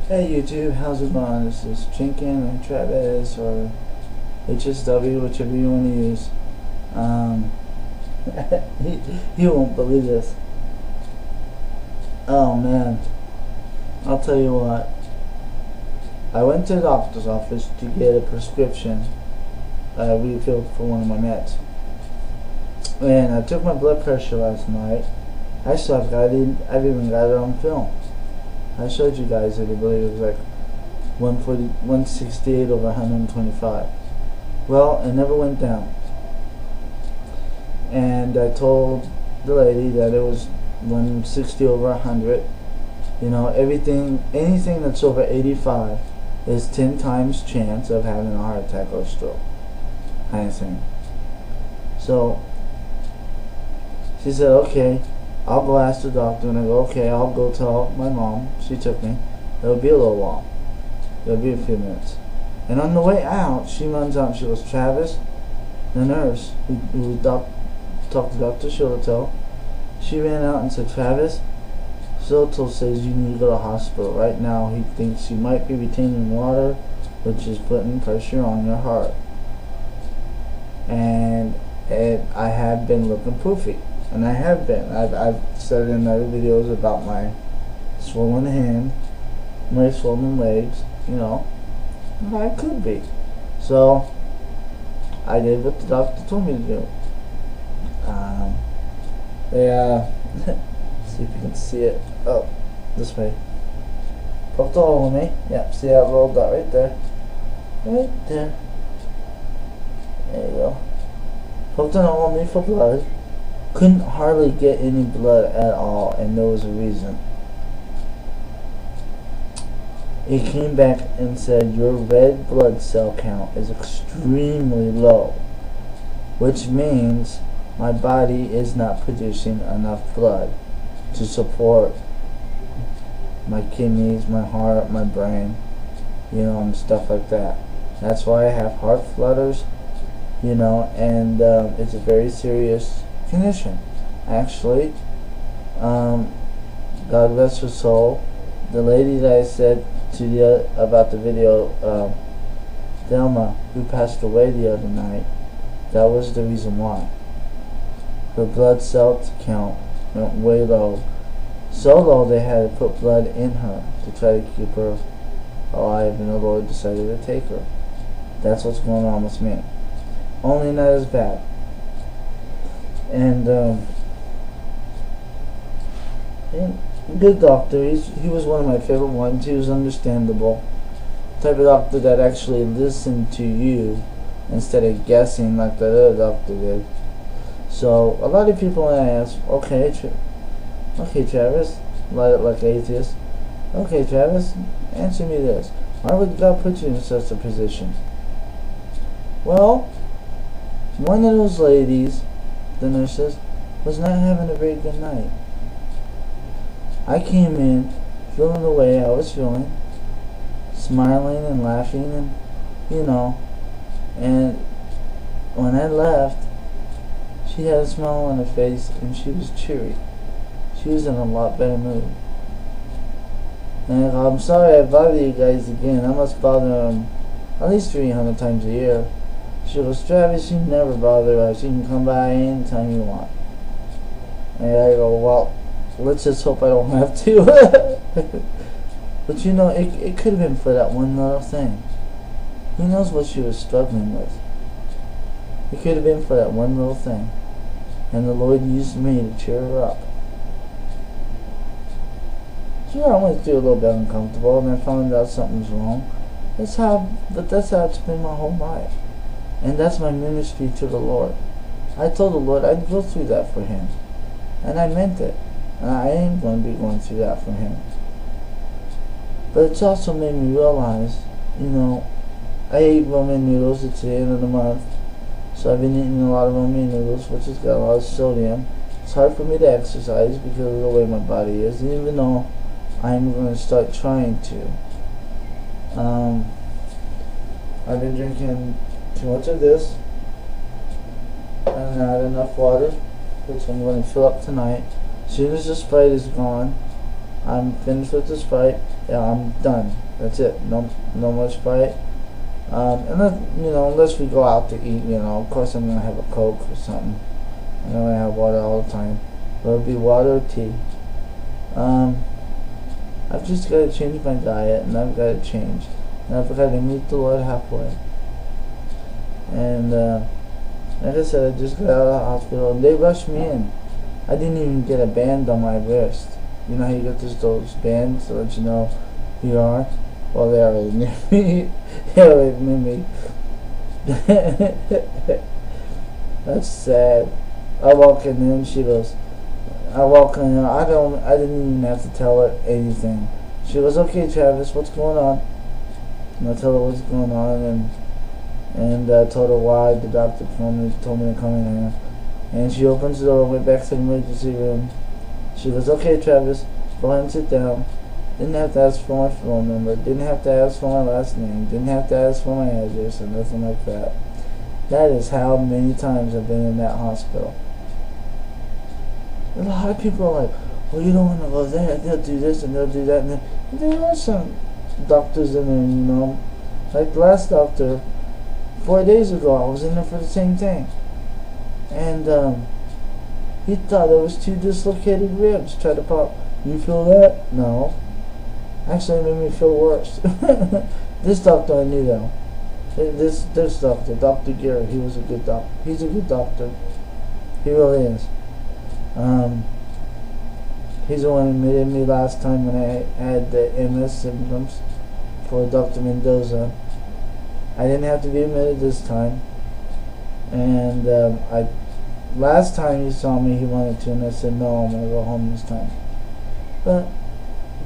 Hey YouTube, how's it going? This is Chinkin or Travis or HSW, whichever you want to use. Um, you won't believe this. Oh man, I'll tell you what. I went to the doctor's office to get a prescription refilled for one of my meds. And I took my blood pressure last night. Actually, I've even got it on film. I showed you guys it. I believe it was like 168 over 125. Well, it never went down. And I told the lady that it was 160 over 100. You know, anything that's over 85 is 10 times chance of having a heart attack or stroke. Kind of thing. So she said, okay, I'll go ask the doctor. And I go, okay, I'll go tell my mom. She took me. It'll be a little while. It'll be a few minutes. And on the way out, she runs out and she goes, Travis, the nurse who talked to Dr. Shillito, she ran out and said, Travis, Shillito says you need to go to the hospital. Right now, he thinks you might be retaining water, which is putting pressure on your heart. And I have been looking poofy. And I have been. I've said in other videos about my swollen hand, my swollen legs, you know. I could be. So, I did what the doctor told me to do. See if you can see it. Oh, this way. Poked a hole in me. Yep, see how it rolled out right there. Right there. There you go. Poked a hole in me for blood. Couldn't hardly get any blood at all, and there was a reason. It came back and said your red blood cell count is extremely low, which means my body is not producing enough blood to support my kidneys, my heart, my brain, you know, and stuff like that. That's why I have heart flutters, you know, and it's a very serious condition. Actually, God rest her soul, the lady that I said to about the video, Thelma, who passed away the other night, that was the reason why. Her blood cell count went way low. So low they had to put blood in her to try to keep her alive, and the Lord decided to take her. That's what's going on with me. Only not as bad. And good doctor. He was one of my favorite ones. He was understandable. Type of doctor that actually listened to you instead of guessing like the other doctor did. So a lot of people ask, okay, Travis, like atheists. Okay, Travis, answer me this: why would God put you in such a position? Well, one of those ladies, the nurses, was not having a very good night. I came in feeling the way I was feeling, smiling and laughing, and you know, and when I left, she had a smile on her face and she was cheery. She was in a lot better mood. And I go, I'm sorry I bother you guys again. I must bother them at least 300 times a year. She goes, Travis, you never bother us. You can come by anytime you want. And I go, well, let's just hope I don't have to. But you know, it could have been for that one little thing. Who knows what she was struggling with? It could have been for that one little thing. And the Lord used me to cheer her up. Sure, I went through a little bit uncomfortable, and I found out something's wrong. That's how it's been my whole life. And that's my ministry to the Lord. I told the Lord I'd go through that for Him. And I meant it. And I am going to be going through that for Him. But it's also made me realize, you know, I ate ramen noodles. It's the end of the month. So I've been eating a lot of ramen noodles, which has got a lot of sodium. It's hard for me to exercise because of the way my body is, even though I'm going to start trying to. I've been drinking too much of this and not enough water, which I'm going to fill up tonight. As soon as the Sprite is gone, I'm finished with this fight. Yeah, I'm done. That's it. No much fight. Unless we go out to eat, of course I'm gonna have a Coke or something. I'm gonna have water all the time. But it'll be water or tea. I've just gotta change my diet, and I've gotta change. And I've gotta meet the Lord halfway. And, like I said, I just got out of the hospital, and they rushed me in. I didn't even get a band on my wrist. You know how you get those bands to let you know who you are? Well, they already knew me. They already knew me. That's sad. I walk in there and she goes, I walk in there, I didn't even have to tell her anything. She goes, okay Travis, what's going on? And I tell her what's going on, and I told her why the doctor told me to come in here. And she opens the door, went back to the emergency room. She goes, okay Travis, go ahead and sit down. Didn't have to ask for my phone number, didn't have to ask for my last name, didn't have to ask for my address or nothing like that. That is how many times I've been in that hospital. And a lot of people are like, well, you don't want to go there, they'll do this and they'll do that. And there are some doctors in there, like the last doctor, 4 days ago, I was in there for the same thing. And he thought it was 2 dislocated ribs. Tried to pop. You feel that? No. Actually, it made me feel worse. This doctor I knew though. This doctor, Dr. Gary, he was a good doctor. He's a good doctor. He really is. He's the one who admitted me last time when I had the MS symptoms for Dr. Mendoza. I didn't have to be admitted this time. And last time he saw me, he wanted to, and I said, no, I'm going to go home this time. But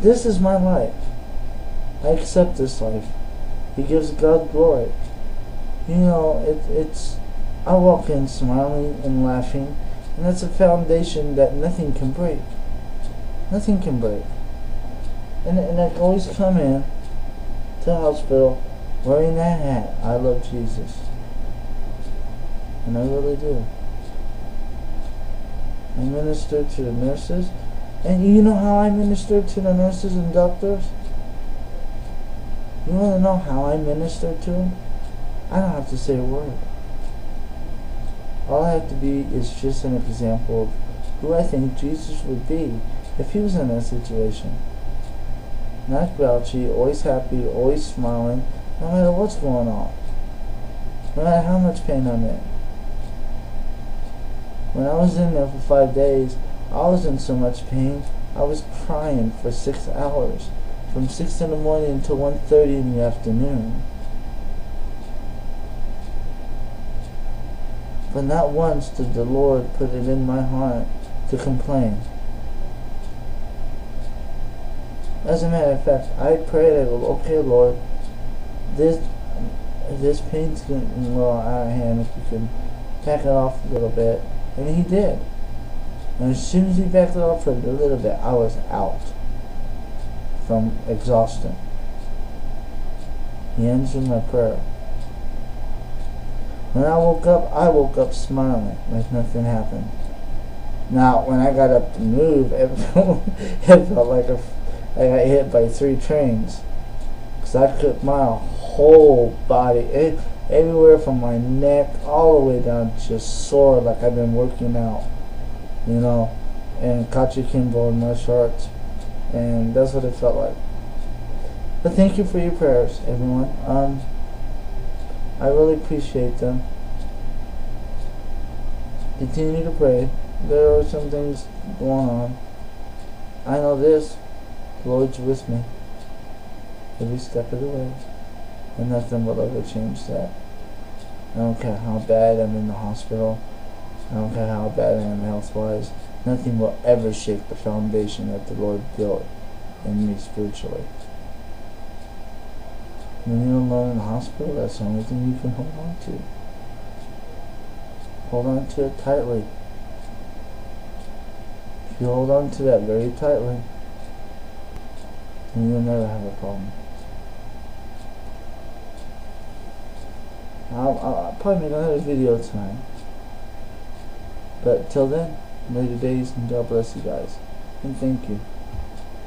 this is my life. I accept this life. He gives God glory. It's I walk in smiling and laughing, and that's a foundation that nothing can break. Nothing can break. And I always come in to the hospital wearing that hat. I love Jesus. And I really do. I minister to the nurses. And you know how I minister to the nurses and doctors? You want to know how I minister to them? I don't have to say a word. All I have to be is just an example of who I think Jesus would be if he was in that situation. Not grouchy, always happy, always smiling, no matter what's going on. No matter how much pain I'm in. When I was in there for 5 days, I was in so much pain, I was crying for 6 hours. From 6 in the morning until 1:30 in the afternoon. But not once did the Lord put it in my heart to complain. As a matter of fact, I prayed, I go, okay Lord, this pain's getting a little out of hand, if you can back it off a little bit. And he did. And as soon as he backed it off for a little bit, I was out from exhaustion. He answered my prayer. When I woke up smiling like nothing happened. Now, when I got up to move, it felt like I got hit by 3 trains. Because I could, my whole body, everywhere from my neck all the way down, just sore like I've been working out. And Kachi Kimbo in my shorts. And that's what it felt like. But thank you for your prayers, everyone. I really appreciate them. Continue to pray. There are some things going on. I know this. The Lord's with me every step of the way. And nothing will ever change that. I don't care how bad I'm in the hospital. I don't care how bad I am health-wise. Nothing will ever shake the foundation that the Lord built in me spiritually. When you're alone in the hospital, that's the only thing you can hold on to. Hold on to it tightly. If you hold on to that very tightly, then you'll never have a problem. I'll probably make another video tonight. But till then, later days, and God bless you guys. And thank you.